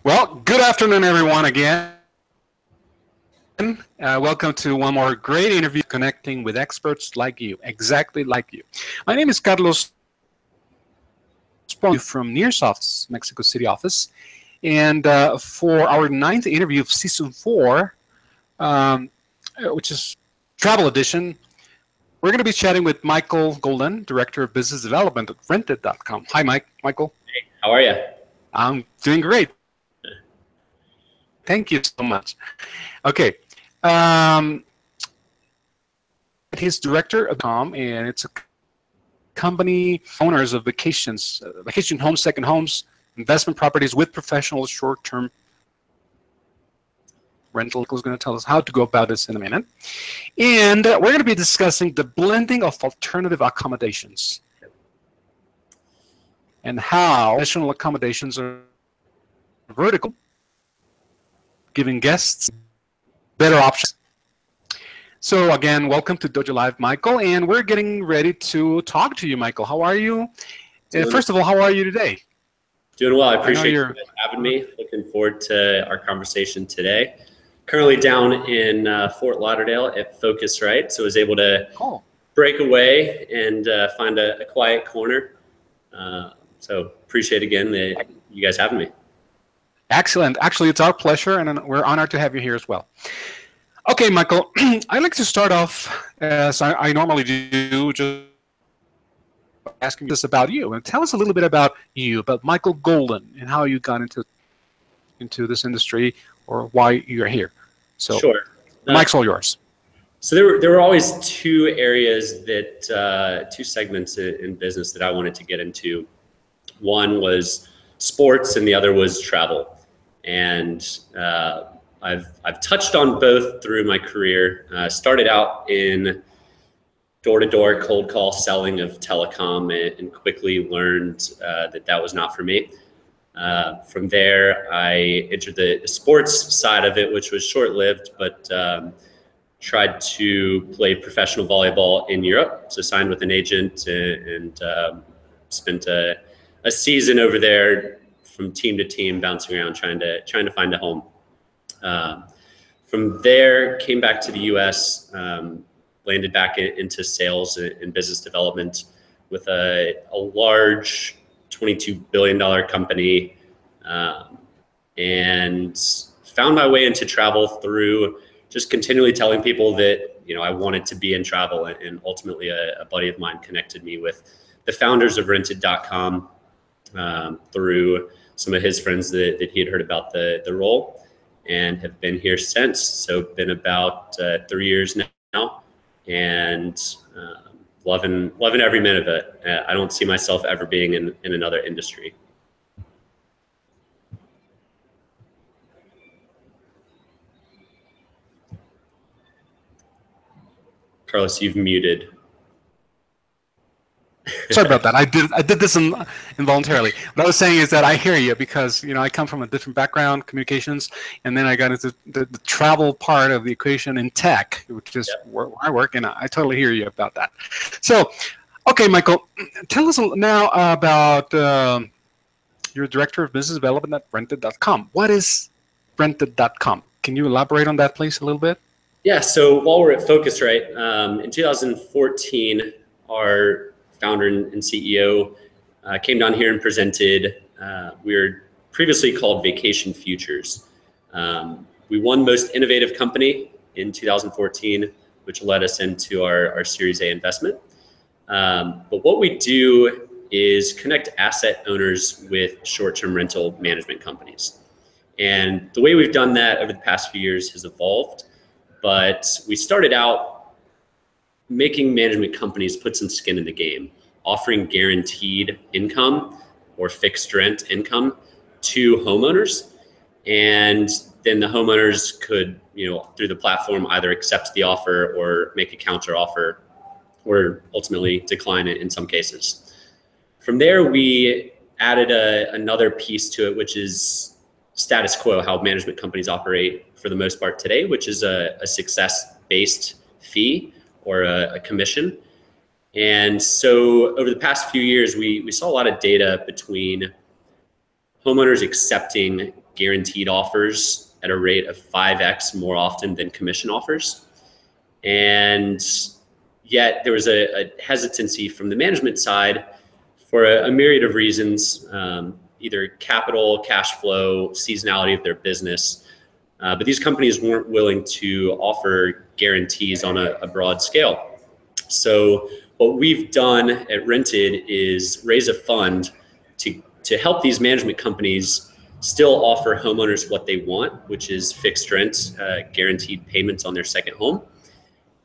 Well, good afternoon, everyone, again. Welcome to one more great interview connecting with experts like you, exactly like you. My name is Carlos from Nearsoft's Mexico City office. And for our 9th interview of Season 4, which is Travel Edition, we're going to be chatting with Michael Golden, Director of Business Development at Rented.com. Hi, Michael. Hey, how are you? I'm doing great. Thank you so much. Okay. He's director of Accom, and it's a company owners of vacations, vacation homes, second homes, investment properties with professional short-term rental. Is going to tell us how to go about this in a minute. And we're going to be discussing the blending of alternative accommodations and how traditional accommodations are vertical, giving guests better options. So again, welcome to DojoLIVE, Michael, and we're getting ready to talk to you, Michael. How are you? First of all, how are you today? Doing well. I appreciate you guys having me. Looking forward to our conversation today. Currently down in Fort Lauderdale at Focusrite, so I was able to break away and find a quiet corner. So appreciate again that you guys having me. Excellent. Actually, it's our pleasure, and we're honored to have you here as well. Okay, Michael, I'd like to start off, as I normally do, just asking this about you. And tell us a little bit about you, about Michael Golden, and how you got into this industry, or why you're here. So, sure. The mic's all yours. So there were always two areas that, two segments in business that I wanted to get into. One was sports, and the other was travel. And I've touched on both through my career. Started out in door-to-door cold call selling of telecom, and quickly learned that was not for me. From there, I entered the sports side of it, which was short-lived, but tried to play professional volleyball in Europe. So signed with an agent and spent a season over there from team to team, bouncing around, trying to find a home. From there, came back to the U.S., landed back into sales and business development with a large $22 billion company, and found my way into travel through just continually telling people that, I wanted to be in travel. And ultimately a buddy of mine connected me with the founders of Rentedcom through some of his friends that he had heard about the role, and have been here since. So been about 3 years now, and loving every minute of it. I don't see myself ever being in another industry. Carlos, you've muted. Sorry about that. I did this involuntarily. What I was saying is that I hear you because I come from a different background, communications, and then I got into the travel part of the equation in tech, which is where I work, and I totally hear you about that. So, okay, Michael, tell us now about your Director of Business Development at Rented.com. What is Rented.com? Can you elaborate on that, please, a little bit? Yeah. So while we're at Focusrite, in 2014, our founder and CEO came down here and presented. We were previously called Vacation Futures. We won Most Innovative Company in 2014, which led us into our Series A investment. But what we do is connect asset owners with short-term rental management companies. And the way we've done that over the past few years has evolved. But we started out making management companies put some skin in the game, offering guaranteed income or fixed rent income to homeowners. And then the homeowners could, through the platform, either accept the offer or make a counter offer, or ultimately decline it in some cases. From there, we added another piece to it, which is status quo, how management companies operate for the most part today, which is a success-based fee or a commission. And so over the past few years, we saw a lot of data between homeowners accepting guaranteed offers at a rate of 5x more often than commission offers. And yet there was a hesitancy from the management side for a myriad of reasons, either capital, cash flow, seasonality of their business. But these companies weren't willing to offer guarantees on a broad scale. So what we've done at Rented is raise a fund to help these management companies still offer homeowners what they want, which is fixed rent, guaranteed payments on their second home.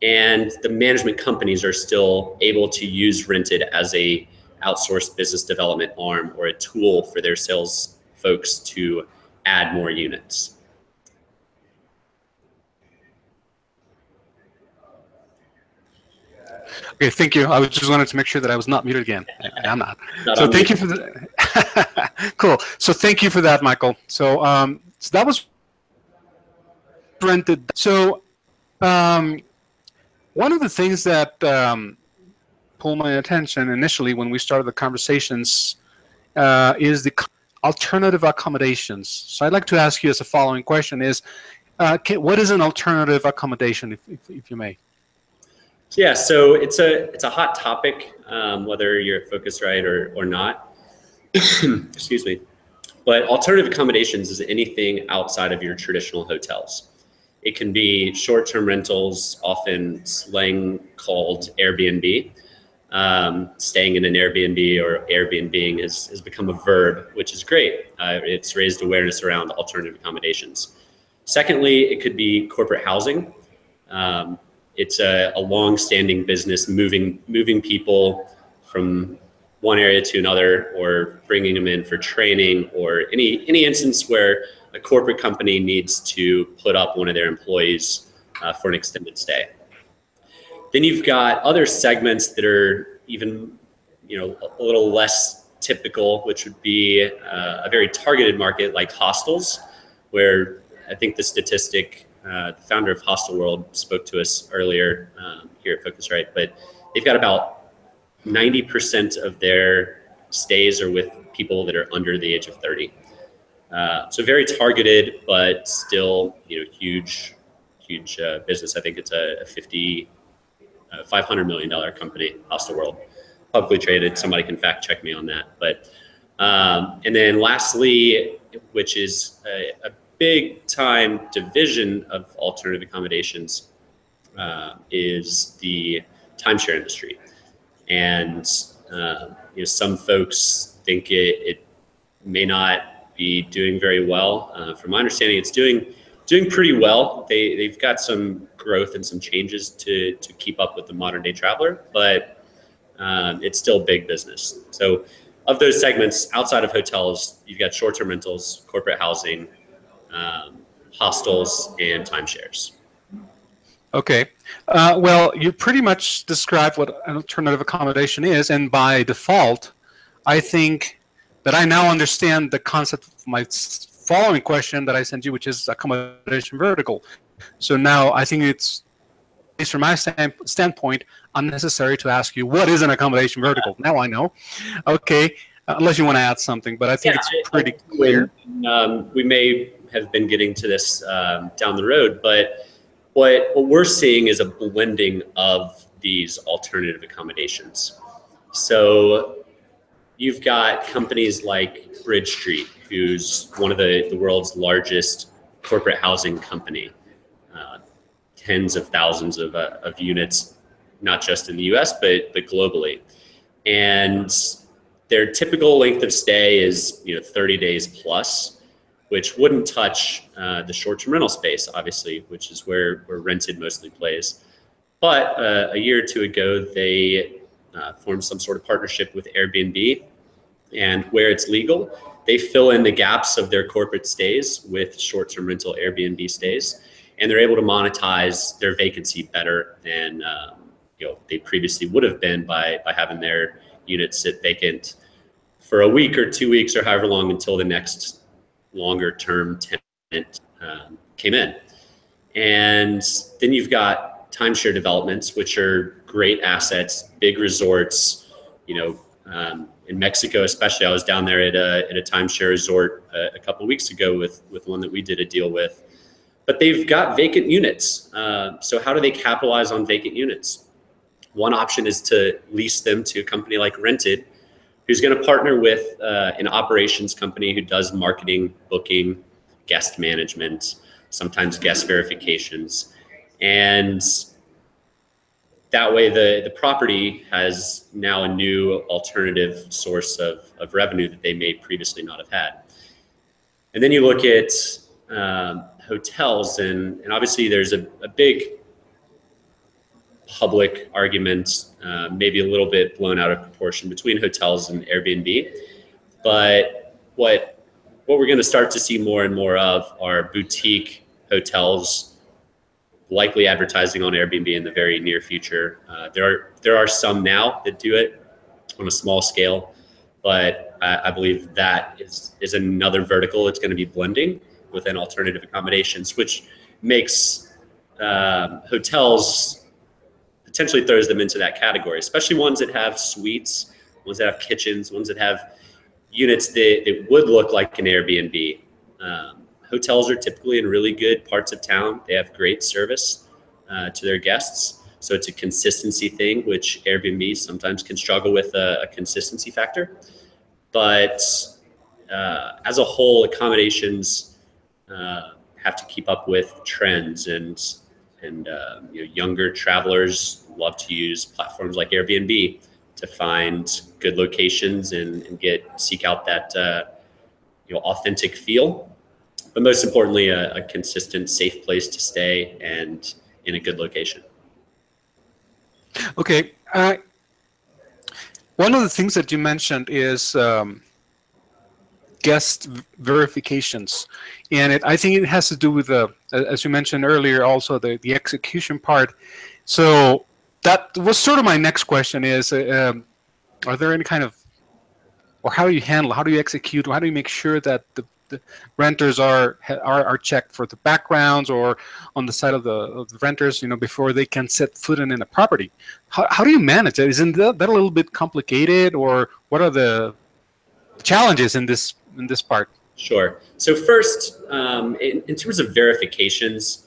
And the management companies are still able to use Rented as a outsourced business development arm or a tool for their sales folks to add more units. Okay, thank you. I was just wanted to make sure that I was not muted again. I'm not. Not So thank you for the. Cool. So thank you for that, Michael. So so that was Rented. So one of the things that pulled my attention initially when we started the conversations is the alternative accommodations. So I'd like to ask you as a following question is, what is an alternative accommodation, if you may? Yeah, so it's a hot topic, whether you're at Focusrite or not. Excuse me. But alternative accommodations is anything outside of your traditional hotels. It can be short-term rentals, often slang called Airbnb. Staying in an Airbnb or Airbnb has become a verb, which is great. It's raised awareness around alternative accommodations. Secondly, it could be corporate housing. It's a long-standing business, moving people from one area to another, or bringing them in for training, or any instance where a corporate company needs to put up one of their employees for an extended stay. Then you've got other segments that are even, a little less typical, which would be a very targeted market like hostels, where I think the statistic. The founder of Hostel World spoke to us earlier here at Focusrite, but they've got about 90% of their stays are with people that are under the age of 30. So very targeted, but still, huge business. I think it's a $500 million company, Hostel World, publicly traded. Somebody can fact check me on that. But and then lastly, which is a big time division of alternative accommodations, is the timeshare industry. And some folks think it may not be doing very well. From my understanding, it's doing pretty well. They've got some growth and some changes to keep up with the modern day traveler, but it's still big business. So of those segments outside of hotels, you've got short-term rentals, corporate housing, hostels, and timeshares. Okay. Well, you pretty much described what an alternative accommodation is, and by default, I think that I now understand the concept of my following question that I sent you, which is accommodation vertical. So now I think it's, at least from my standpoint, unnecessary to ask you, what is an accommodation vertical? Now I know. Okay. Unless you want to add something, but I think it's pretty clear. We may have been getting to this down the road, but what we're seeing is a blending of these alternative accommodations. So you've got companies like Bridge Street, who's one of the world's largest corporate housing company, tens of thousands of units, not just in the US, but globally. And their typical length of stay is 30 days plus, which wouldn't touch the short-term rental space, obviously, which is where Rented mostly plays. But a year or two ago, they formed some sort of partnership with Airbnb, and where it's legal, they fill in the gaps of their corporate stays with short-term rental Airbnb stays, and they're able to monetize their vacancy better than they previously would have been by having their units sit vacant for a week or 2 weeks or however long until the next longer term tenant came in. And then you've got timeshare developments, which are great assets, big resorts, In Mexico, especially, I was down there at a timeshare resort a couple of weeks ago with one that we did a deal with. But they've got vacant units. So how do they capitalize on vacant units? One option is to lease them to a company like Rented, who's going to partner with an operations company who does marketing, booking, guest management, sometimes guest verifications. And that way the property has now a new alternative source of revenue that they may previously not have had. And then you look at hotels, and obviously there's a big public argument, maybe a little bit blown out of proportion, between hotels and Airbnb. But what we're going to start to see more and more of are boutique hotels, likely advertising on Airbnb in the very near future. There are some now that do it on a small scale, but I believe that is another vertical. It's going to be blending within alternative accommodations, which makes hotels, potentially throws them into that category, especially ones that have suites, ones that have kitchens, ones that have units that would look like an Airbnb. Hotels are typically in really good parts of town. They have great service to their guests. So it's a consistency thing, which Airbnb sometimes can struggle with a consistency factor. But as a whole, accommodations have to keep up with trends, and younger travelers love to use platforms like Airbnb to find good locations and seek out that authentic feel. But most importantly, a consistent, safe place to stay and in a good location. Okay. One of the things that you mentioned is guest verifications. And I think it has to do with, as you mentioned earlier, also the execution part. So that was sort of my next question is, are there any kind of, or how do you handle, how do you execute, how do you make sure that the renters are checked for the backgrounds or on the side of the renters, before they can set foot in a property? How do you manage it? Isn't that a little bit complicated, or what are the challenges in this part? Sure. So first, in terms of verifications,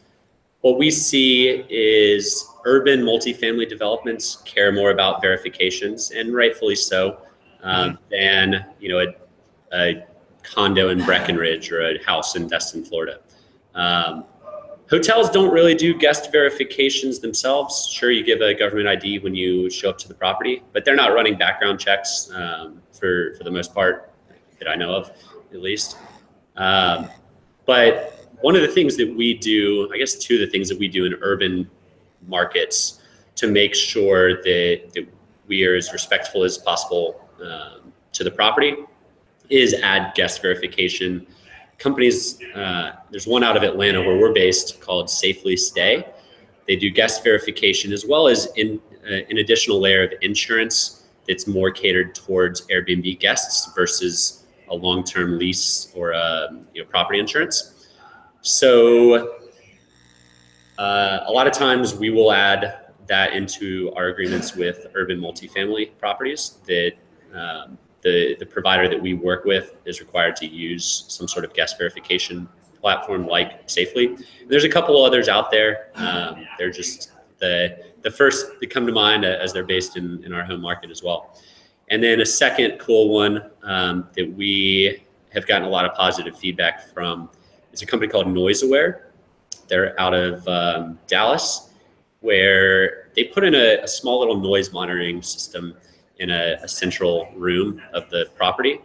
what we see is urban multifamily developments care more about verifications, and rightfully so, than a condo in Breckenridge or a house in Destin, Florida. Hotels don't really do guest verifications themselves. Sure, you give a government ID when you show up to the property, but they're not running background checks for the most part that I know of, at least. But one of the things that we do, I guess two of the things that we do in urban markets to make sure that we are as respectful as possible to the property is add guest verification. Companies, there's one out of Atlanta where we're based called Safely Stay. They do guest verification as well as an additional layer of insurance that's more catered towards Airbnb guests versus a long-term lease or property insurance. So a lot of times we will add that into our agreements with urban multifamily properties that the provider that we work with is required to use some sort of guest verification platform like Safely. And there's a couple others out there. They're just the first that come to mind as they're based in our home market as well. And then a second cool one that we have gotten a lot of positive feedback from is a company called Noise Aware. They're out of Dallas, where they put in a small little noise monitoring system in a central room of the property.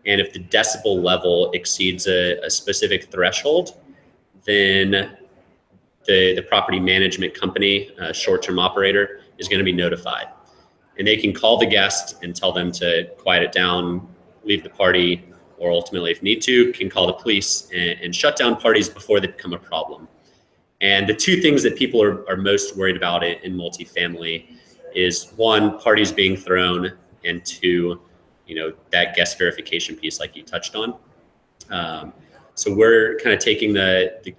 And if the decibel level exceeds a specific threshold, then the property management company, short-term operator, is going to be notified. And they can call the guest and tell them to quiet it down, leave the party, or ultimately, if need to, can call the police and shut down parties before they become a problem. And the two things that people are most worried about in multifamily is, one, parties being thrown, and two, that guest verification piece like you touched on. So we're kind of taking the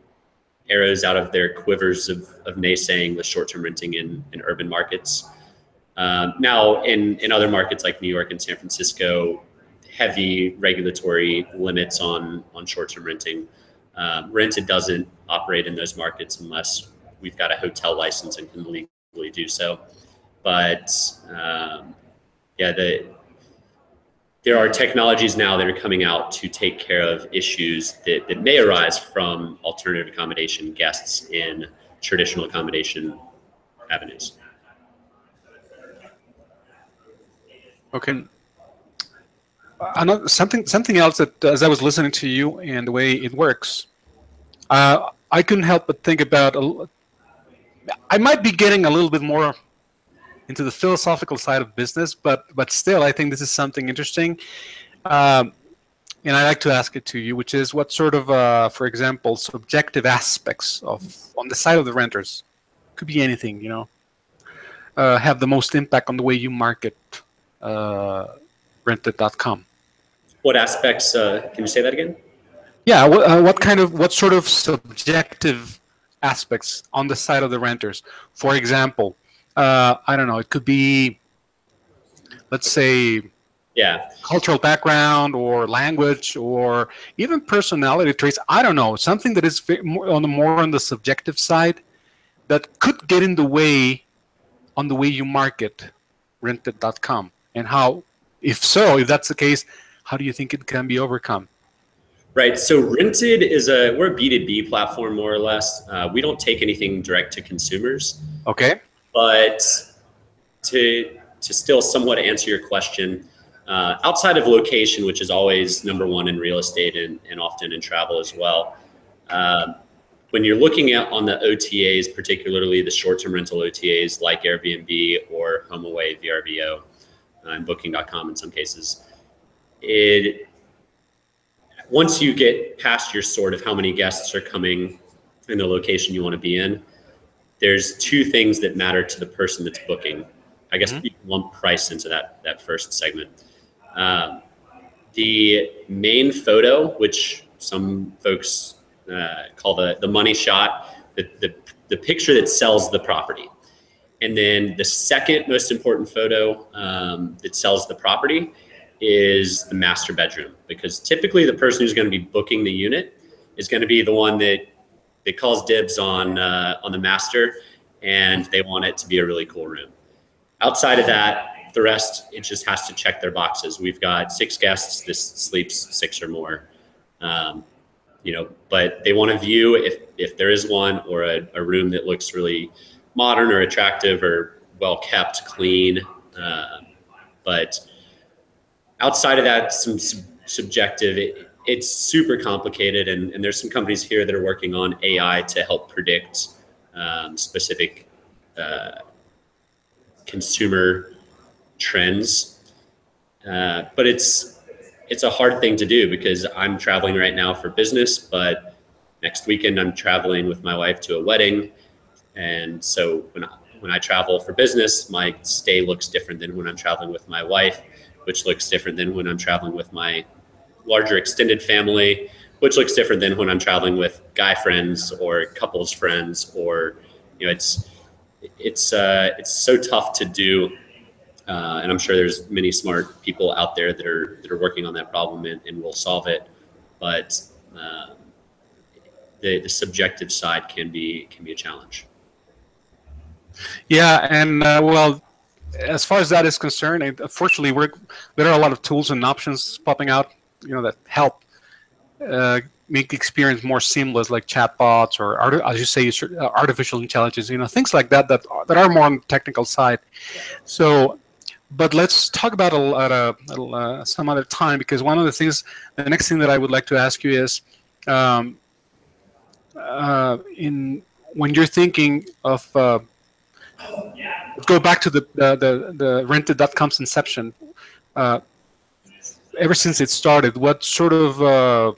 arrows out of their quivers of naysaying the short-term renting in urban markets Now, in other markets like New York and San Francisco, heavy regulatory limits on short-term renting. Rented doesn't operate in those markets unless we've got a hotel license and can legally do so. But yeah, there are technologies now that are coming out to take care of issues that may arise from alternative accommodation guests in traditional accommodation avenues. Okay. Something else that, as I was listening to you and the way it works, I couldn't help but think about. I might be getting a little bit more into the philosophical side of business, but still, I think this is something interesting. And I'd like to ask it to you, which is what sort of, for example, subjective aspects on the side of the renters, could be anything, you know, have the most impact on the way you market Rented.com. What aspects? Can you say that again? Yeah, what sort of subjective aspects on the side of the renters? For example, I don't know, it could be, let's say, yeah, cultural background or language or even personality traits. I don't know, something that is more on the subjective side that could get in the way on the way you market Rented.com, and how, if that's the case, how do you think it can be overcome? Right. So Rented we're a B2B platform, more or less. We don't take anything direct to consumers. Okay. But to still somewhat answer your question, outside of location, which is always number one in real estate and often in travel as well, when you're looking at on the OTAs, particularly the short-term rental OTAs like Airbnb or HomeAway, VRBO, and Booking.com in some cases, once you get past your sort of how many guests are coming in the location you want to be in, there's two things that matter to the person that's booking. I guess you can lump price into that first segment. The main photo, which some folks call the money shot, the picture that sells the property. And then the second most important photo that sells the property is the master bedroom, because typically the person who's going to be booking the unit is going to be the one that calls dibs on the master, and they want it to be a really cool room. Outside of that, the rest, it just has to check their boxes. We've got 6 guests. This sleeps 6 or more. You know, but they want a view if there is one, or a room that looks really modern or attractive or well kept, clean. But outside of that, some subjective. It's super complicated, and there's some companies here that are working on AI to help predict specific consumer trends. But it's a hard thing to do, because I'm traveling right now for business, but next weekend I'm traveling with my wife to a wedding. And so when I travel for business, my stay looks different than when I'm traveling with my wife, which looks different than when I'm traveling with my larger extended family, which looks different than when I'm traveling with guy friends or couples friends, or, you know, it's so tough to do. And I'm sure there's many smart people out there that are working on that problem and will solve it. But the subjective side can be a challenge. Yeah, and well, as far as that is concerned, unfortunately, there are a lot of tools and options popping out, you know, that help make the experience more seamless, like chatbots or, as you say, artificial intelligence, you know, things like that are more on the technical side. So, but let's talk about it some other time, because one of the things, the next thing that I would like to ask you is, when you're thinking of, let's go back to the Rented.com's inception. Ever since it started, what sort of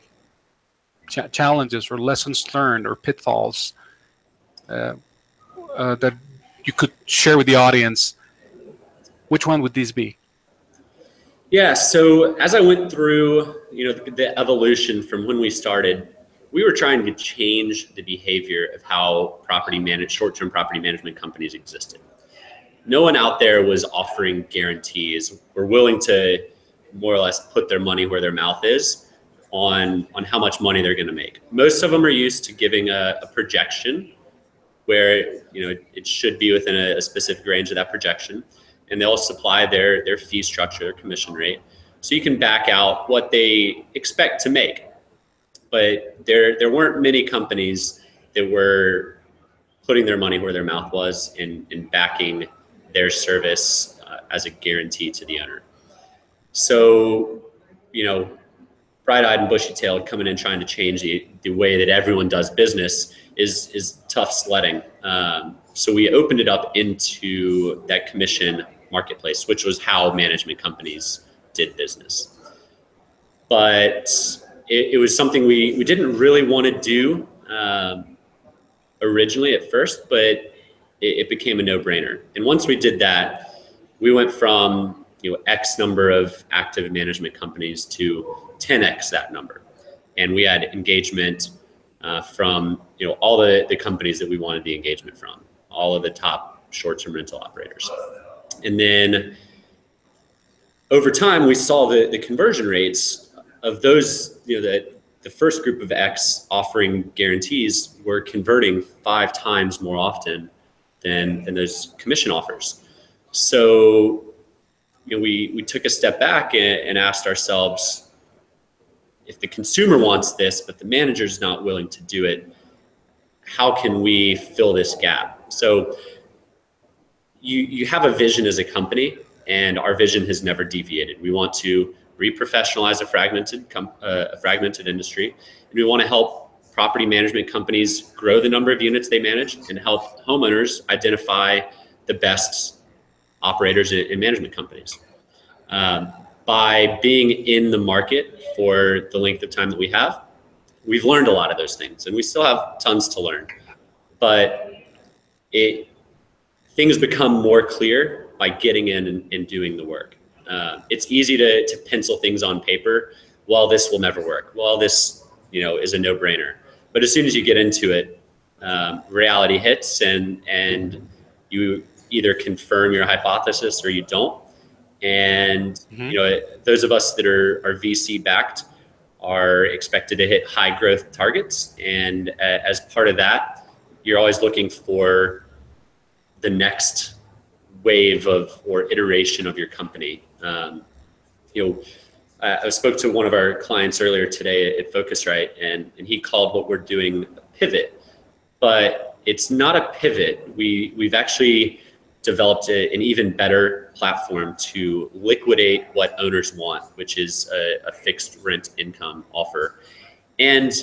challenges or lessons learned or pitfalls that you could share with the audience? Which one would these be? Yeah, so as I went through, you know, the evolution from when we started, we were trying to change the behavior of how short-term property management companies existed. no one out there was offering guarantees or willing to more or less put their money where their mouth is on how much money they're going to make. Most of them are used to giving a projection where, you know, it should be within a specific range of that projection, and they'll supply their fee structure, their commission rate, so you can back out what they expect to make. But there weren't many companies that were putting their money where their mouth was and backing their service as a guarantee to the owner. So, you know, bright-eyed and bushy-tailed coming in trying to change the way that everyone does business is tough sledding. So we opened it up into that commission marketplace, which was how management companies did business. But it was something we didn't really want to do originally at first, but it became a no-brainer. And once we did that, we went from, you know, X number of active management companies to 10X that number. And we had engagement from, you know, all the companies that we wanted the engagement from, all of the top short-term rental operators. And then over time, we saw the conversion rates of those, you know, the first group of X offering guarantees were converting 5 times more often than those commission offers. So, you know, we took a step back and asked ourselves, if the consumer wants this, but the manager's not willing to do it, how can we fill this gap? So you have a vision as a company, and our vision has never deviated. We want to reprofessionalize a fragmented industry, and we want to help property management companies grow the number of units they manage and help homeowners identify the best operators and management companies. By being in the market for the length of time that we have, we've learned a lot of those things, and we still have tons to learn. But things become more clear by getting in and doing the work. It's easy to pencil things on paper. Well, this will never work. Well, this, you know, is a no-brainer. But as soon as you get into it, reality hits, and you either confirm your hypothesis or you don't. And you know, those of us that are VC backed are expected to hit high growth targets, and as part of that, you're always looking for the next wave of or iteration of your company. You know, I spoke to one of our clients earlier today at Focusrite, and he called what we're doing a pivot, but it's not a pivot. We've actually developed an even better platform to liquidate what owners want, which is a fixed rent income offer, and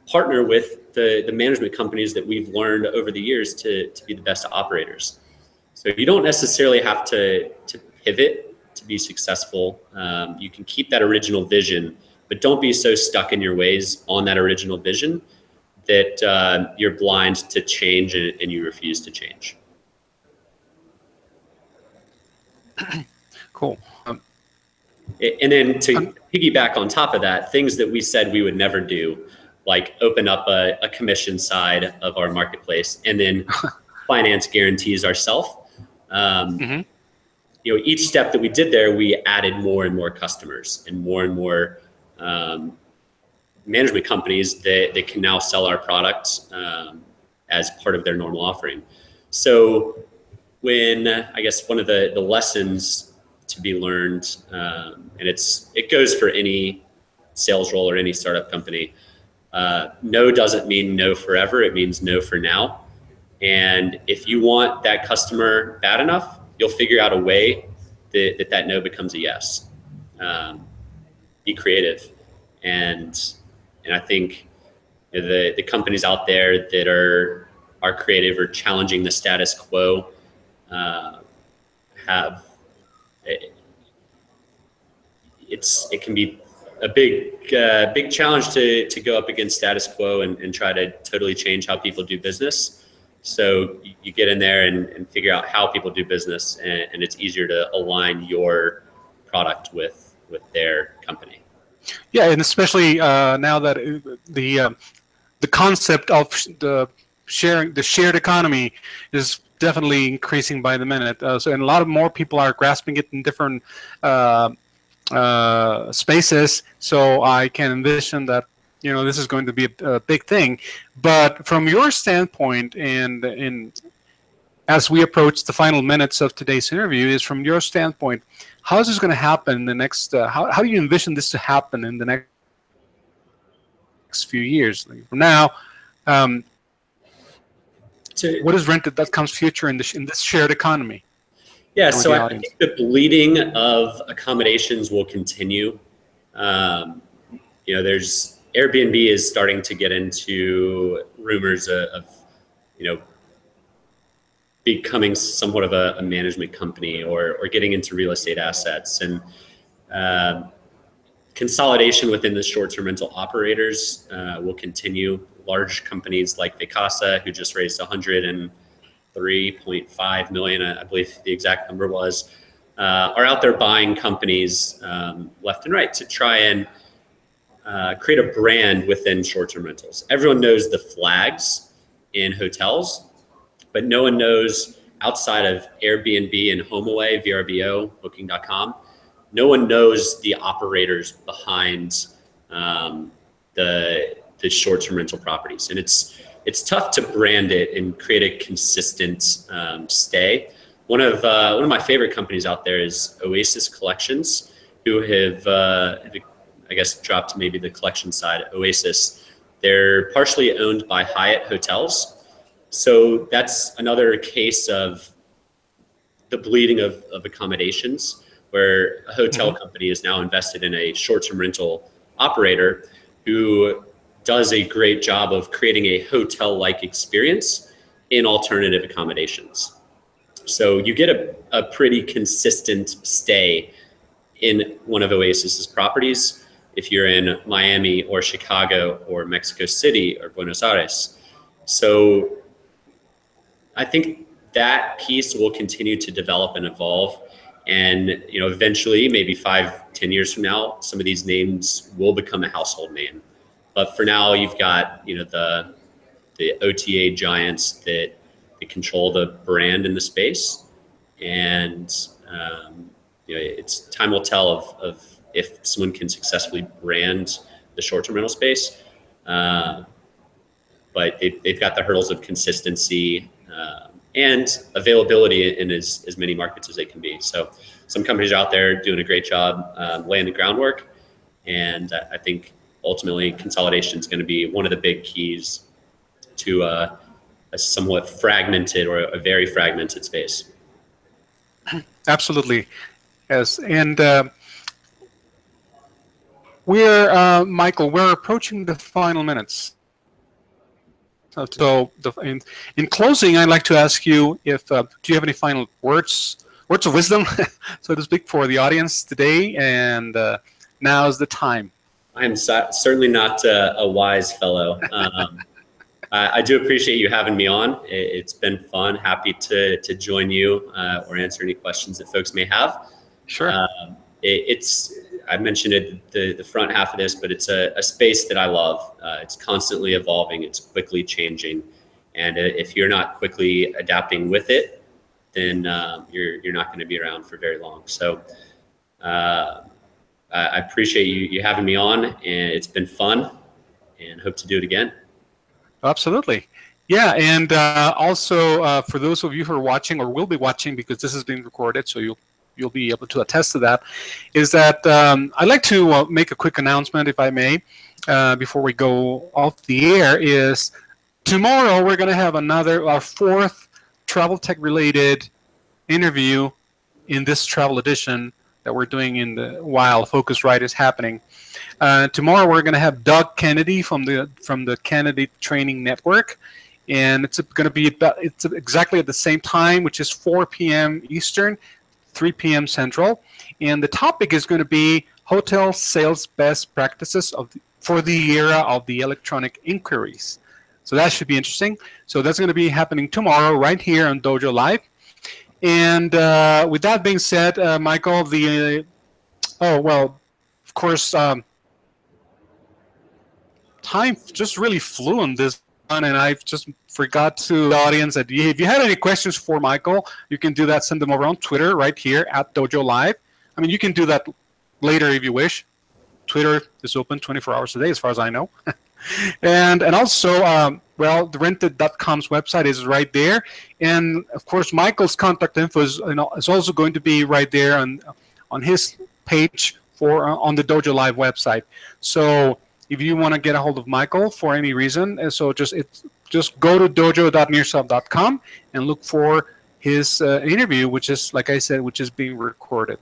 partner with the management companies that we've learned over the years to be the best operators. So you don't necessarily have to pivot to be successful. You can keep that original vision, but don't be so stuck in your ways on that original vision that you're blind to change and you refuse to change. Cool. And then to piggyback on top of that, things that we said we would never do, like open up a commission side of our marketplace and then finance guarantees ourselves. You know, each step that we did there, we added more and more customers and more management companies that can now sell our products as part of their normal offering. So when, I guess one of the lessons to be learned, and it goes for any sales role or any startup company, no doesn't mean no forever. It means no for now. And if you want that customer bad enough, you'll figure out a way that no becomes a yes. Be creative. And I think the companies out there that are creative or challenging the status quo it can be a big challenge to go up against status quo and try to totally change how people do business. So you get in there and figure out how people do business, and it's easier to align your product with their company. Yeah, and especially now that the concept of the the shared economy is definitely increasing by the minute. And a lot of more people are grasping it in different spaces. So I can envision that this is going to be a big thing. But from your standpoint, and as we approach the final minutes of today's interview, is from your standpoint, how is this going to happen in the next? How do you envision this to happen in the next few years? Like from now, what is Rentedcom's future in this shared economy? Yeah, so I think the bleeding of accommodations will continue. There's Airbnb is starting to get into rumors of becoming somewhat of a management company or getting into real estate assets, and consolidation within the short-term rental operators will continue. Large companies like Vacasa, who just raised $103.5 million, I believe the exact number was, are out there buying companies left and right to try and create a brand within short-term rentals. Everyone knows the flags in hotels, but no one knows outside of Airbnb and HomeAway, VRBO, Booking.com. No one knows the operators behind the short-term rental properties, and it's tough to brand it and create a consistent stay. One of my favorite companies out there is Oasis Collections, who have I guess dropped maybe the collection side. Oasis, they're partially owned by Hyatt Hotels, so that's another case of the bleeding of accommodations, where a hotel company is now invested in a short-term rental operator who does a great job of creating a hotel-like experience in alternative accommodations. So you get a pretty consistent stay in one of Oasis's properties if you're in Miami or Chicago or Mexico City or Buenos Aires. So I think that piece will continue to develop and evolve. And eventually, maybe 5-10 years from now, some of these names will become a household name. But for now, you've got the OTA giants that control the brand in the space, and it's time will tell of if someone can successfully brand the short-term rental space. But they've got the hurdles of consistency and availability in as many markets as they can be. So some companies are out there doing a great job laying the groundwork, and I think ultimately consolidation is going to be one of the big keys to a somewhat fragmented or a very fragmented space. Absolutely, yes. And Michael, we're approaching the final minutes. So in closing, I'd like to ask you if do you have any final words of wisdom, so to speak, for the audience today? And now's the time. I am certainly not a wise fellow. I do appreciate you having me on. It's been fun. Happy to join you or answer any questions that folks may have. Sure. I mentioned it the front half of this, but it's a space that I love. It's constantly evolving. It's quickly changing, and if you're not quickly adapting with it, then you're not going to be around for very long. So I appreciate you having me on, and it's been fun, and hope to do it again. Absolutely. Yeah, and also for those of you who are watching or will be watching, because this is being recorded, so you'll be able to attest to that, is that I'd like to make a quick announcement, if I may, before we go off the air. Is tomorrow we're going to have our fourth travel tech related interview in this travel edition that we're doing while Focusrite is happening. Tomorrow we're going to have Doug Kennedy from the Kennedy Training Network, and it's going to be exactly at the same time, which is 4 p.m. Eastern, 3 p.m. Central, and the topic is going to be hotel sales best practices for the era of the electronic inquiries. So that should be interesting. So that's going to be happening tomorrow right here on DojoLIVE. And with that being said, Michael, of course, time just really flew on this and I just forgot to the audience that if you had any questions for Michael, you can do that. Send them over on Twitter right here at DojoLIVE. I mean, you can do that later if you wish. Twitter is open 24 hours a day, as far as I know. and also, well, the Rented.com's website is right there, and of course, Michael's contact info is, is also going to be right there on his page for on the DojoLIVE website. So if you want to get a hold of Michael for any reason, so just go to dojo.nearself.com and look for his interview, which is, like I said, which is being recorded.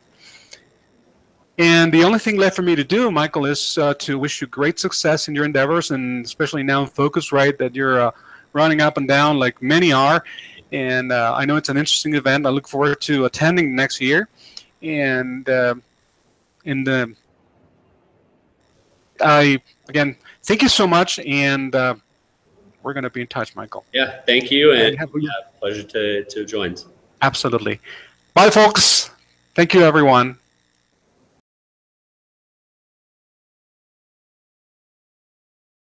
And the only thing left for me to do, Michael, is to wish you great success in your endeavors, and especially now in Focus, right, that you're running up and down like many are. And I know it's an interesting event. I look forward to attending next year. And again, thank you so much, and we're going to be in touch, Michael. Yeah, thank you, and pleasure to join. Absolutely. Bye, folks. Thank you, everyone.